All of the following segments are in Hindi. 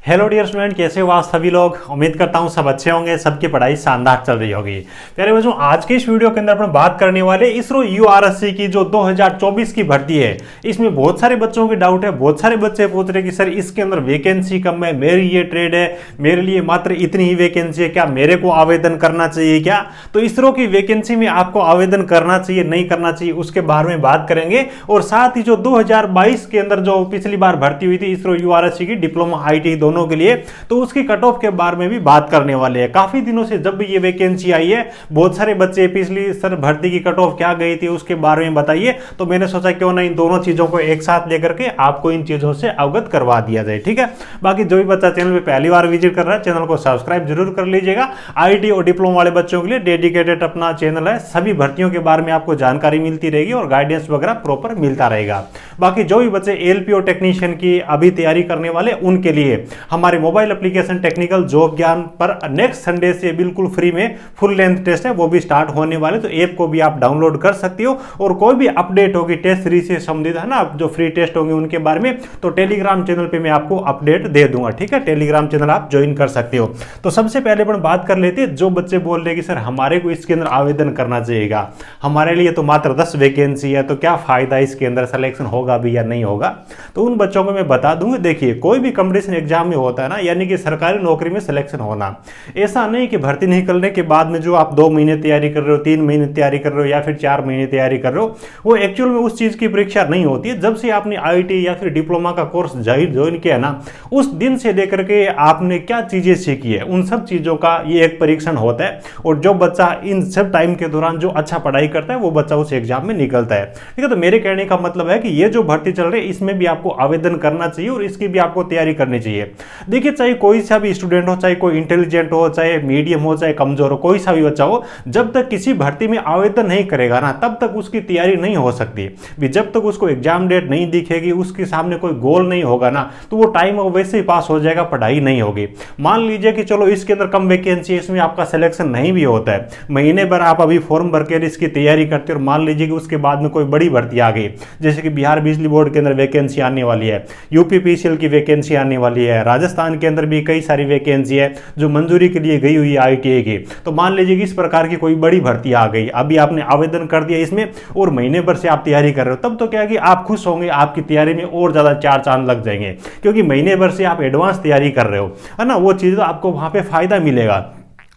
हेलो डियर स्टूडेंट, कैसे हो आप सभी लोग। उम्मीद करता हूँ सब अच्छे होंगे, सबकी पढ़ाई शानदार चल रही होगी। प्यारे बच्चों, आज के इस वीडियो के अंदर अपन बात करने वाले इसरो यूआरएससी की जो 2024 की भर्ती है। इसमें बहुत सारे बच्चों की डाउट है, बहुत सारे बच्चे पूछ रहे हैं कि सर इसके अंदर वैकेंसी कम है, मेरी ये ट्रेड है, मेरे लिए मात्र इतनी ही वैकेंसी है, क्या मेरे को आवेदन करना चाहिए क्या। तो इसरो की वैकेंसी में आपको आवेदन करना चाहिए नहीं करना चाहिए उसके बारे में बात करेंगे। और साथ ही जो 2022 के अंदर जो पिछली बार भर्ती हुई थी इसरो यूआरएससी की डिप्लोमा आईटी दोनों के लिए, तो उसकी कट ऑफ के बारे में भी बात करने वाले हैं। काफी दिनों से जब भी ये वैकेंसी आई है, बहुत सारे बच्चे पिछली सर भर्ती की कट ऑफ क्या गई थी उसके बारे में बताइए। तो मैंने सोचा क्यों ना इन दोनों चीजों को एक साथ लेकर के आपको इन चीजों से अवगत करवा दिया जाए, ठीक है। बाकी जो भी बच्चा चैनल पे पहली बार विजिट कर रहा है, चैनल को सब्सक्राइब जरूर कर लीजिएगा। आईटी और डिप्लोमा वाले बच्चों के लिए डेडिकेटेड अपना चैनल है, सभी भर्तियों के बारे में आपको जानकारी मिलती रहेगी और गाइडेंस वगैरह प्रॉपर मिलता रहेगा। बाकी जो भी बच्चे एलपीओ टेक्नीशियन की अभी तैयारी करने वाले उनके लिए हमारे मोबाइल एप्लीकेशन टेक्निकल जॉब ज्ञान पर नेक्स्ट संडे से बिल्कुल फ्री में फुल लेंथ टेस्ट है, वो भी स्टार्ट होने वाले। तो ऐप को भी आप डाउनलोड कर सकते हो और कोई भी अपडेट होगी टेस्ट सीरीज से संबंधित है ना, जो फ्री टेस्ट होंगे उनके बारे में, तो टेलीग्राम चैनल पे मैं आपको अपडेट दे दूंगा, ठीक है। टेलीग्राम चैनल आप ज्वाइन कर सकते हो। तो सबसे पहले अपन बात कर लेते हैं, जो बच्चे बोल रहे हैं कि सर हमारे को इसके अंदर आवेदन करना चाहिएगा, हमारे लिए तो मात्र 10 वैकेंसी है, तो क्या फायदा इसके अंदर सिलेक्शन होगा भी या नहीं होगा। तो उन बच्चों को मैं बता दूंगा, देखिए कोई भी कंपटीशन एग्जाम में होता है ना, यानी कि सरकारी नौकरी में सिलेक्शन होना, ऐसा नहीं कि भर्ती निकलने के बाद में जो आप 2 महीने तैयारी कर रहे हो, 3 महीने तैयारी कर रहे हो या फिर 4 महीने तैयारी कर रहे हो, वो एक्चुअल में उस चीज की परीक्षा नहीं होती है। जब से आपने आईटी या फिर डिप्लोमा का कोर्स ज्वाइन किया ना, उस दिन से लेकर के आपने क्या चीजें सीखी है, उन सब चीजों का ये एक परीक्षण होता है। और जो बच्चा इन सब टाइम के दौरान जो अच्छा पढ़ाई करता है वो बच्चा उस एग्जाम में निकलता है, ठीक है। तो मेरे कहने का मतलब है कि ये जो भर्ती चल रही है इसमें भी आपको आवेदन करना चाहिए और इसकी भी आपको तैयारी करनी चाहिए। देखिए चाहे कोई सा भी स्टूडेंट हो, चाहे कोई इंटेलिजेंट हो, चाहे मीडियम हो, चाहे कमजोर हो, कोई सा भी बच्चा हो, जब तक किसी भर्ती में आवेदन नहीं करेगा ना तब तक उसकी तैयारी नहीं हो सकती। भी जब तक उसको एग्जाम डेट नहीं दिखेगी, उसके सामने कोई गोल नहीं होगा ना, तो वो टाइम वैसे ही पास हो जाएगा, पढ़ाई नहीं होगी। मान लीजिए कि चलो इसके अंदर कम वैकेंसी है, इसमें आपका सिलेक्शन नहीं भी होता है, महीने भर आप अभी फॉर्म भर के इसकी तैयारी करते हो और मान लीजिए कि उसके बाद में कोई बड़ी भर्ती आ गई, जैसे कि बिहार बिजली बोर्ड के अंदर वैकेंसी आने वाली है, यूपी पीसीएल की वैकेंसी आने वाली है, राजस्थान के अंदर भी कई सारी वैकेंसी है जो मंजूरी के लिए गई हुई है आईटीआई की। तो मान लीजिए कि इस प्रकार की कोई बड़ी भर्ती आ गई, अभी आपने आवेदन कर दिया इसमें और महीने भर से आप तैयारी कर रहे हो, तब तो क्या है कि आप खुश होंगे, आपकी तैयारी में और ज्यादा 4 चांद लग जाएंगे, क्योंकि महीने भर से आप एडवांस तैयारी कर रहे हो, है ना। वो चीज तो आपको वहां पे फायदा मिलेगा।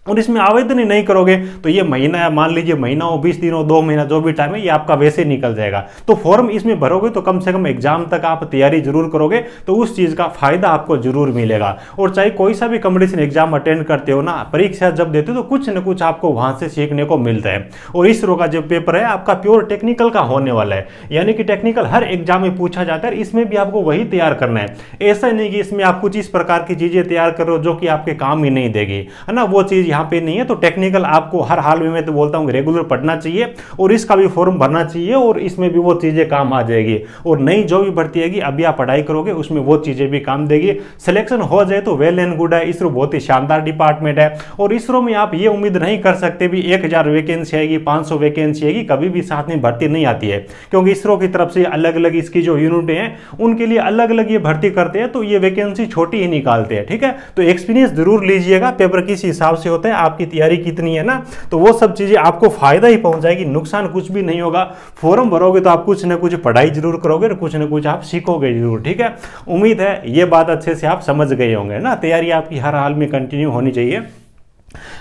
और इसमें आवेदन ही नहीं करोगे तो ये महीना है, मान लीजिए महीना हो, 20 दिन हो, 2 महीना, जो भी टाइम है, ये आपका वैसे निकल जाएगा। तो फॉर्म इसमें भरोगे तो कम से कम एग्जाम तक आप तैयारी जरूर करोगे, तो उस चीज का फायदा आपको जरूर मिलेगा। और चाहे कोई सा भी कंपटीशन एग्जाम अटेंड करते हो ना, परीक्षा जब देते हो तो कुछ न कुछ आपको वहां से सीखने को मिलता है। और इसरो का जो पेपर है आपका प्योर टेक्निकल का होने वाला है, यानी कि टेक्निकल हर एग्जाम में पूछा जाता है, इसमें भी आपको वही तैयार करना है। ऐसा नहीं कि इसमें आप कुछ इस प्रकार की चीजें तैयार करो जो कि आपके काम ही नहीं देगी, है ना, वो चीज यहाँ पे नहीं है। तो टेक्निकल आपको हर हाल में, मैं तो बोलता हूं, रेगुलर पढ़ना चाहिए और इसका भी फॉर्म भरना चाहिए और इसमें भी वो चीजें काम आ जाएगी। और नई जो भी भर्ती आएगी अभी आप पढ़ाई करोगे उसमें वो चीजें भी काम देगी। सिलेक्शन हो जाए तो वेल एंड गुड है, इसरो बहुत ही शानदार डिपार्टमेंट है। और इसरो में आप ये उम्मीद नहीं कर सकते भी 1000 वैकेंसी आएगी, 500 वैकेंसी आएगी, कभी भी साथ में भर्ती नहीं आती है, क्योंकि इसरो की तरफ से अलग अलग इसकी जो यूनिटें हैं उनके लिए अलग अलग ये भर्ती करते हैं, तो ये वैकेंसी छोटी ही निकालते हैं, ठीक है। तो एक्सपीरियंस जरूर लीजिएगा, पेपर किस हिसाब से होता है, आपकी तैयारी कितनी है ना, तो वो सब चीजें आपको फायदा ही पहुंचाएगी, नुकसान कुछ भी नहीं होगा। फॉर्म भरोगे तो आप कुछ ना कुछ पढ़ाई जरूर करोगे और कुछ ना कुछ आप सीखोगे जरूर, ठीक है। उम्मीद है ये बात अच्छे से आप समझ गए होंगे ना। तैयारी आपकी हर हाल में कंटिन्यू होनी चाहिए।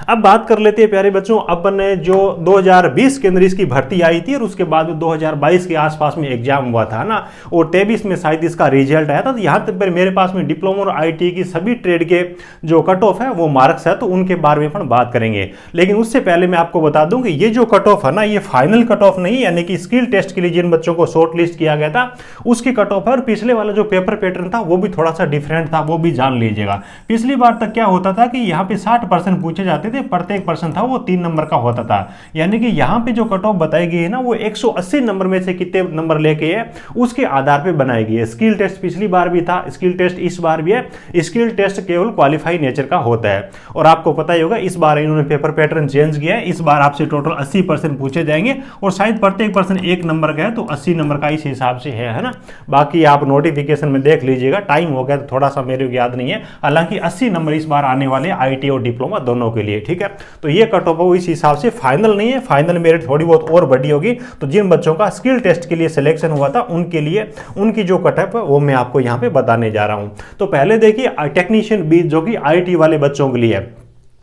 अब बात कर लेते हैं प्यारे बच्चों, अपन ने जो 2020 के अंदर इसकी भर्ती आई थी और उसके बाद में 2022 के आसपास में एग्जाम हुआ था ना, और 23 में शायद इसका रिजल्ट आया था। तो यहाँ तक पर मेरे पास में डिप्लोमा और आईटी की सभी ट्रेड के जो कट ऑफ है वो मार्क्स है, तो उनके बारे में अपन बात करेंगे। लेकिन उससे पहले मैं आपको बता दूं कि ये जो कट ऑफ है ना, ये फाइनल कट ऑफ नहीं, यानी कि स्किल टेस्ट के लिए जिन बच्चों को शॉर्ट लिस्ट किया गया था उसकी कट ऑफ है। और पिछले वाला जो पेपर पैटर्न था वो भी थोड़ा सा डिफरेंट था, वो भी जान लीजिएगा। पिछली बार तक क्या होता था कि यहाँ पे 60% पूछे जाते जाते थे, प्रत्येक पर्सन था वो 3 नंबर का होता था। यानी कि यहाँ पे जो कट ऑफ बताई गई है ना, वो 180 नंबर में से कितने नंबर लेके है उसके आधार पे बनाई गई है। स्किल टेस्ट पिछली बार भी था, स्किल टेस्ट इस बार भी है। स्किल टेस्ट केवल क्वालिफाई नेचर का होता है। और आपको पता ही होगा इस बार इन्होंने पेपर पैटर्न चेंज किया है। इस बार आपसे टोटल 80% पूछे जाएंगे और शायद प्रत्येक पर्सन 1 नंबर का है, तो 80 नंबर का इस हिसाब से है ना। बाकी आप नोटिफिकेशन में देख लीजिएगा, टाइम हो गया तो थोड़ा सा मेरे को याद नहीं है। हालांकि 80 नंबर इस बार आने वाले आईटी और डिप्लोमा दोनों के लिए, ठीक है। तो ये कट ऑफ इस हिसाब से फाइनल नहीं है, फाइनल मेरिट थोड़ी बहुत और बड़ी होगी। तो जिन बच्चों का स्किल टेस्ट के लिए सिलेक्शन हुआ था उनके लिए उनकी जो कट ऑफ है वो मैं आपको यहाँ पे बताने जा रहा हूँ। तो पहले देखिए टेक्नीशियन बी जो कि आईटी वाले बच्चों के लिए है।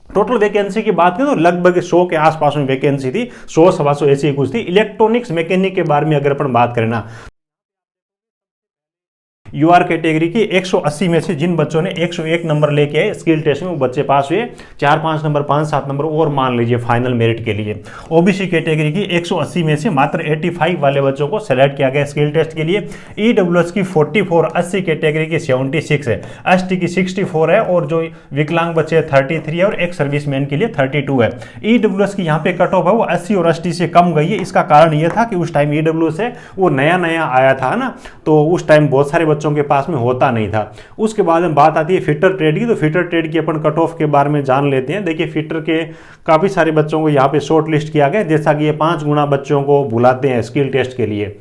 टोटल वैकेंसी की बात करें तो लगभग 100 के आसपास में वैकेंसी थी, 100-125 ऐसी कुछ थी। इलेक्ट्रॉनिक्स मैकेनिक के बारे में अगर अपन बात करें ना, यूआर कैटेगरी की 180 में से जिन बच्चों ने 101 नंबर लेके आए स्किल टेस्ट में, वो बच्चे पास हुए। 4-5 नंबर 5-7 नंबर और मान लीजिए फाइनल मेरिट के लिए। ओबीसी कैटेगरी की 180 में से मात्र 85 वाले बच्चों को सेलेक्ट किया गया स्किल टेस्ट के लिए। ईडब्ल्यूएस की 44, 80 कैटेगरी की 76 है, एसटी की 64 है और जो विकलांग बच्चे 33 है और एक सर्विसमैन के लिए 32 है। ईडब्ल्यूएस की यहाँ पे कट ऑफ है वो 80 और 80 से कम गई है। इसका कारण यह था कि उस टाइम ईडब्ल्यूएस है वो नया नया आया था ना, तो उस टाइम बहुत सारे बच्चों के पास में होता नहीं था। उसके बाद में बात आती है फिटर ट्रेड की। तो फिटर ट्रेड की अपन कट ऑफ के बारे में जान लेते हैं। देखिए फिटर के काफी सारे बच्चों को यहाँ पे शॉर्ट लिस्ट किया गया, जैसा कि ये 5 गुना बच्चों को बुलाते हैं स्किल टेस्ट के लिए,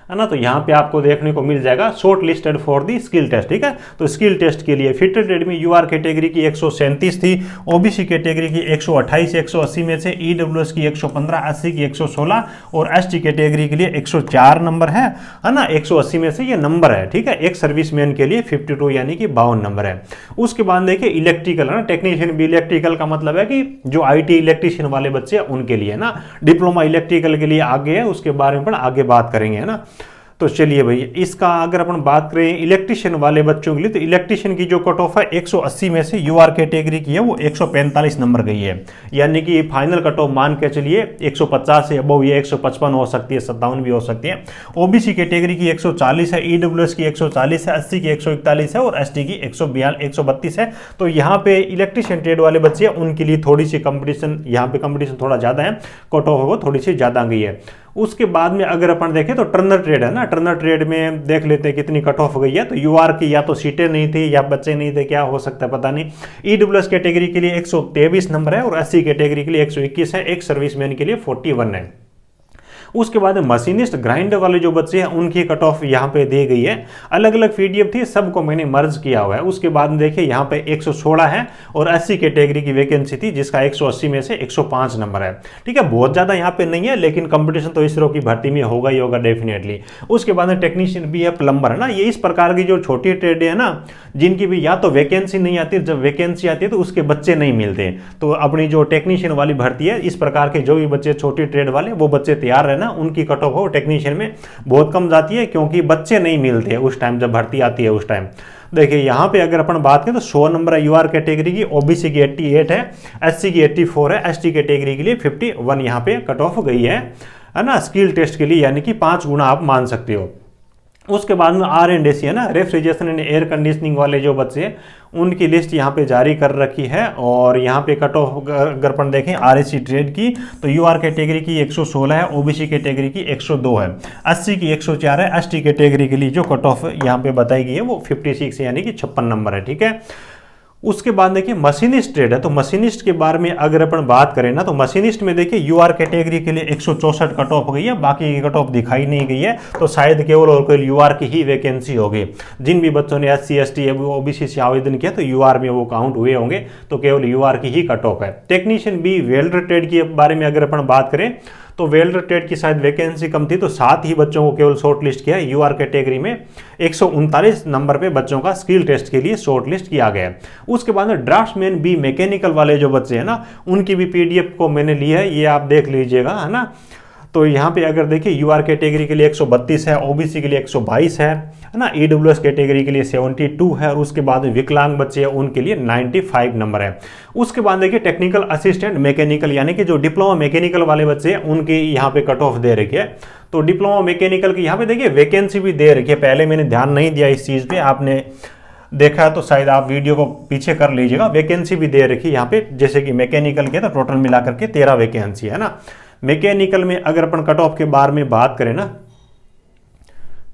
है ना। तो यहाँ पे आपको देखने को मिल जाएगा shortlisted for the skill test, ठीक है। तो स्किल टेस्ट के लिए फिटर ट्रेड में यूआर कैटेगरी की 137 थी, ओबीसी कैटेगरी की 128 180 में से, ईडब्ल्यूएस की 115, 80 की 116 और एसटी कैटेगरी के लिए 104 नंबर है ना। 180 में से ये नंबर है, ठीक है। एक सर्विसमैन के लिए 52 यानी कि 52 नंबर है। उसके बाद देखिए इलेक्ट्रिकल है ना, टेक्नीशियन भी इलेक्ट्रिकल का मतलब है कि जो आईटी इलेक्ट्रिशियन वाले बच्चे हैं उनके लिए ना। डिप्लोमा इलेक्ट्रिकल के लिए आगे है, उसके बारे में अपन आगे बात करेंगे, है ना। तो चलिए भाई, इसका अगर अपन बात करें इलेक्ट्रिशियन वाले बच्चों के लिए, तो इलेक्ट्रिशियन की जो कट ऑफ है 180 में से यूआर कैटेगरी की है वो 145 नंबर गई है। यानी कि फाइनल कट ऑफ मान के चलिए 150 से अबव, ये 155 हो सकती है, 57 भी हो सकती है। ओबीसी कैटेगरी की 140 है, ईडब्ल्यूएस की 140 है, 80 की 141 है और एसटी की 132 है। तो यहाँ पे इलेक्ट्रिशियन ट्रेड वाले बच्चे उनके लिए थोड़ी सी कंपटीशन, यहाँ पे कंपटीशन थोड़ा ज्यादा है, कट ऑफ है वो थोड़ी सी ज्यादा गई है। उसके बाद में अगर अपन देखें तो टर्नर ट्रेड है ना, टर्नर ट्रेड में देख लेते हैं कितनी कट ऑफ गई है। तो यूआर की या तो सीटें नहीं थी या बच्चे नहीं थे, क्या हो सकता है पता नहीं। ईडब्ल्यूएस कैटेगरी के लिए 123 नंबर है और एससी कैटेगरी के लिए 121 है, एक सर्विसमैन के लिए 41 है। उसके बाद मशीनिस्ट ग्राइंडर वाले जो बच्चे हैं उनकी कट ऑफ यहाँ पे दी गई है। अलग अलग पीडीएफ थी, सबको मैंने मर्ज किया हुआ है। उसके बाद में देखिए यहाँ पे 116 है और 80 कैटेगरी की वैकेंसी थी जिसका 180 में से 105 नंबर है, ठीक है। बहुत ज्यादा यहाँ पे नहीं है, लेकिन कंपटीशन तो इसरो की भर्ती में होगा ही होगा डेफिनेटली। उसके बाद में टेक्नीशियन भी है, प्लम्बर है ना। ये इस प्रकार की जो छोटी ट्रेड है ना, जिनकी भी या तो वैकेंसी नहीं आती, जब वैकेंसी आती है तो उसके बच्चे नहीं मिलते। तो अपनी जो टेक्नीशियन वाली भर्ती है, इस प्रकार के जो भी बच्चे छोटी ट्रेड वाले वो बच्चे तैयार रहना, उनकी कट ऑफ हो टेक्नीशियन में बहुत कम जाती है, क्योंकि बच्चे नहीं मिलते उस टाइम जब भर्ती आती है उस टाइम। देखिए यहाँ पे अगर अपन बात करें तो 100 नंबर है यूआर कैटेगरी की, ओबीसी की 88 है, एससी की 84 है, एसटी कैटेगरी के लिए 51 यहाँ पे कट ऑफ गई है ना स्किल टेस्ट के लिए, यानी कि 5 गुना आप मान सकते हो। उसके बाद में R&AC है ना, रेफ्रिजरेशन एंड एयर कंडीशनिंग वाले जो बच्चे हैं उनकी लिस्ट यहाँ पे जारी कर रखी है। और यहाँ पे कट ऑफ अगर अपन देखें RAC ट्रेड की, तो यूआर कैटेगरी की 116 है, ओबीसी कैटेगरी की 102 है, 80 की 104 है, एसटी कैटेगरी के लिए जो कट ऑफ यहाँ पे बताई गई है वो 56 यानी कि 56 नंबर है, ठीक है। उसके बाद देखिए मशीनिस्ट ट्रेड है। तो मशीनिस्ट के बारे में अगर अपन बात करें ना, तो मशीनिस्ट में देखिए यूआर कैटेगरी के लिए 164 कट ऑफ गई है, बाकी की कट ऑफ दिखाई नहीं गई है। तो शायद केवल और केवल यूआर की ही वैकेंसी होगी। जिन भी बच्चों ने एससी एसटी ओबीसी से आवेदन किया तो यूआर में वो काउंट हुए होंगे, तो केवल यूआर की ही कट ऑफ है। टेक्नीशियन बी वेल्डर ट्रेड के बारे में अगर अपन बात करें तो वेल्डर ट्रेड की शायद वैकेंसी कम थी, तो 7 ही बच्चों को केवल शॉर्ट लिस्ट किया। यूआर कैटेगरी में 139 नंबर पे बच्चों का स्किल टेस्ट के लिए शॉर्ट लिस्ट किया गया। उसके बाद में ड्राफ्ट्समैन बी मैकेनिकल वाले जो बच्चे हैं ना, उनकी भी पीडीएफ को मैंने लिया है, ये आप देख लीजिएगा, है ना। तो यहाँ पे अगर देखिए यूआर कैटेगरी के लिए 132 है, ओबीसी के लिए 122 है ना, ईडब्ल्यूएस कैटेगरी के लिए 72 है और उसके बाद विकलांग बच्चे हैं उनके लिए 95 नंबर है। उसके बाद देखिए टेक्निकल असिस्टेंट मैकेनिकल यानी कि जो डिप्लोमा मैकेनिकल वाले बच्चे हैं उनकी यहाँ पे कट ऑफ दे रखी है। तो डिप्लोमा मैकेनिकल की यहाँ पे देखिए वैकेंसी भी दे रखी है, पहले मैंने ध्यान नहीं दिया इस चीज़ पे, आपने देखा है तो शायद आप वीडियो को पीछे कर लीजिएगा। वैकेंसी भी दे रखी है यहाँ पे, जैसे कि मैकेनिकल के तो टोटल मिला करके 13 वैकेंसी है ना। मैकेनिकल में अगर अपन कट ऑफ के बारे में बात करें ना,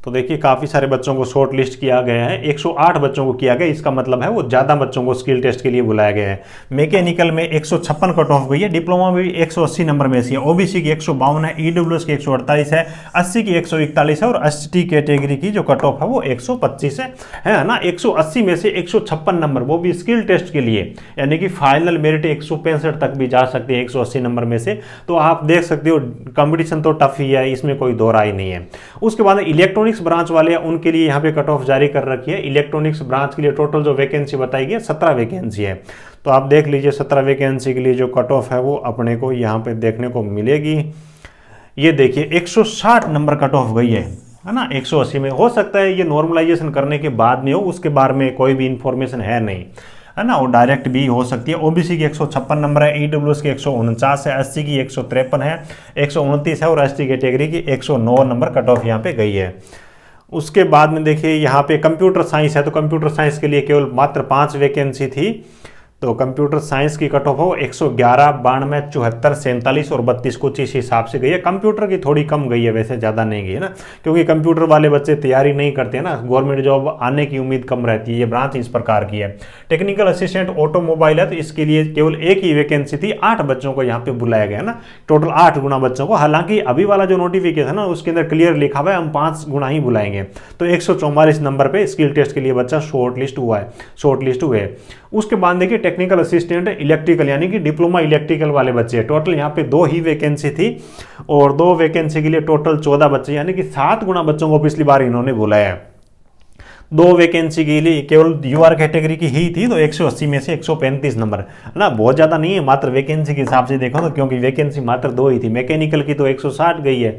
तो देखिए काफ़ी सारे बच्चों को शॉर्ट लिस्ट किया गया है, 108 बच्चों को किया गया। इसका मतलब है वो ज़्यादा बच्चों को स्किल टेस्ट के लिए बुलाया गया है। मैकेनिकल में 156 कट ऑफ गई है, डिप्लोमा में भी 180 नंबर में से है, ओबीसी की 152 है, ईडब्ल्यूएस की 148 है, 80 की 141 है और एसटी कैटेगरी की जो कट ऑफ है वो 125 है ना। 180 में से 156 नंबर वो भी स्किल टेस्ट के लिए, यानी कि फाइनल मेरिट 165 तक भी जा सकती है 180 नंबर में से। तो आप देख सकते हो कंपटीशन तो टफ ही है, इसमें कोई दो राय नहीं है। उसके बाद इलेक्ट्रॉनिक्स ब्रांच वाले उनके लिए यहाँ पे कट ऑफ जारी कर रखी है। इलेक्ट्रॉनिक्स ब्रांच के लिए टोटल जो वैकेंसी बताई गई 17 वैकेंसी है। तो आप देख लीजिए 17 वैकेंसी के लिए जो कट ऑफ है वो अपने को यहाँ पे देखने को मिलेगी। ये देखिए 160 नंबर कट ऑफ गई है ना 180 में। हो सकता है ये नॉर्मलाइजेशन करने के बाद में हो, उसके बारे में कोई भी इंफॉर्मेशन है नहीं, है ना। वो डायरेक्ट भी हो सकती है। ओबीसी की 156 नंबर है, ईडब्ल्यूएस की 149 है, एससी की 153 है, 129 है और एसटी कैटेगरी की 109 नंबर कट ऑफ यहाँ पे गई है। उसके बाद में देखिए यहाँ पे कंप्यूटर साइंस है, तो कंप्यूटर साइंस के लिए केवल मात्र 5 वैकेंसी थी। तो कंप्यूटर साइंस की कट ऑफ हो 111, 92, 74, 47 और 32 कुछ इस हिसाब से गई है। कंप्यूटर की थोड़ी कम गई है, वैसे ज़्यादा नहीं गई है ना, क्योंकि कंप्यूटर वाले बच्चे तैयारी नहीं करते हैं ना, गवर्नमेंट जॉब आने की उम्मीद कम रहती है। ये ब्रांच इस प्रकार की है। टेक्निकल असिस्टेंट ऑटोमोबाइल है, तो इसके लिए केवल एक ही वैकेंसी थी, 8 बच्चों को यहाँ पे बुलाया गया ना, टोटल 8 गुना बच्चों को। हालांकि अभी वाला जो नोटिफिकेशन है ना उसके अंदर क्लियर लिखा हुआ है हम 5 गुना ही बुलाएंगे। तो 144 नंबर पे स्किल टेस्ट के लिए बच्चा शॉर्ट लिस्ट हुए। उसके बाद देखिए टेक्निकल असिस्टेंट इलेक्ट्रिकल, यानी कि डिप्लोमा इलेक्ट्रिकल वाले बच्चे, टोटल यहाँ पे 2 ही वैकेंसी थी और 2 वैकेंसी के लिए टोटल 14 बच्चे, यानी कि 7 गुना बच्चों को पिछली बार इन्होंने बुलाया है। 2 वैकेंसी के लिए केवल यूआर कैटेगरी की ही थी, तो 180 में से 135 नंबर ना, बहुत ज़्यादा नहीं है। मात्र वैकेंसी के हिसाब से देखो तो, क्योंकि वैकेंसी मात्र 2 ही थी। मैकेनिकल की तो 160 गई है।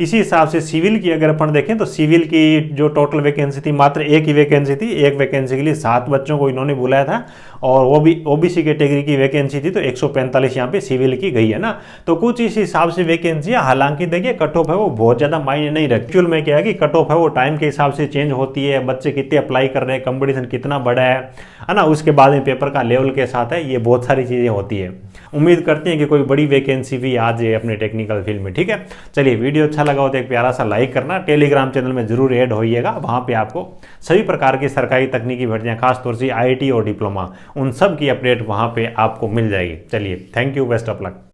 इसी हिसाब से सिविल की अगर अपन देखें तो सिविल की जो टोटल वैकेंसी थी मात्र एक ही वैकेंसी थी। एक वैकेंसी के लिए 7 बच्चों को इन्होंने बुलाया था और वो भी ओबीसी कैटेगरी की वैकेंसी थी, तो 145 यहाँ पे सिविल की गई है ना। तो कुछ इस हिसाब से वैकेंसी है। हालांकि देखिए कट ऑफ है वो बहुत ज़्यादा मायने नहीं रखती। एक्चुअल में क्या है कि कट ऑफ है वो टाइम के हिसाब से चेंज होती है, बच्चे कितने अप्लाई कर रहे हैं, कंपटीशन कितना बड़ा है ना, उसके बाद में पेपर का लेवल के साथ है, ये बहुत सारी चीज़ें होती है। उम्मीद करते हैं कि कोई बड़ी वैकेंसी भी आ जाए अपने टेक्निकल फील्ड में। ठीक है, चलिए वीडियो अच्छा लगा हो तो एक प्यारा सा लाइक करना, टेलीग्राम चैनल में जरूर ऐड होइएगा। वहाँ पे आपको सभी प्रकार की सरकारी तकनीकी भर्तियाँ, खासतौर से आईटी और डिप्लोमा, उन सब की अपडेट वहाँ पे आपको मिल जाएगी। चलिए, thank you, best of luck.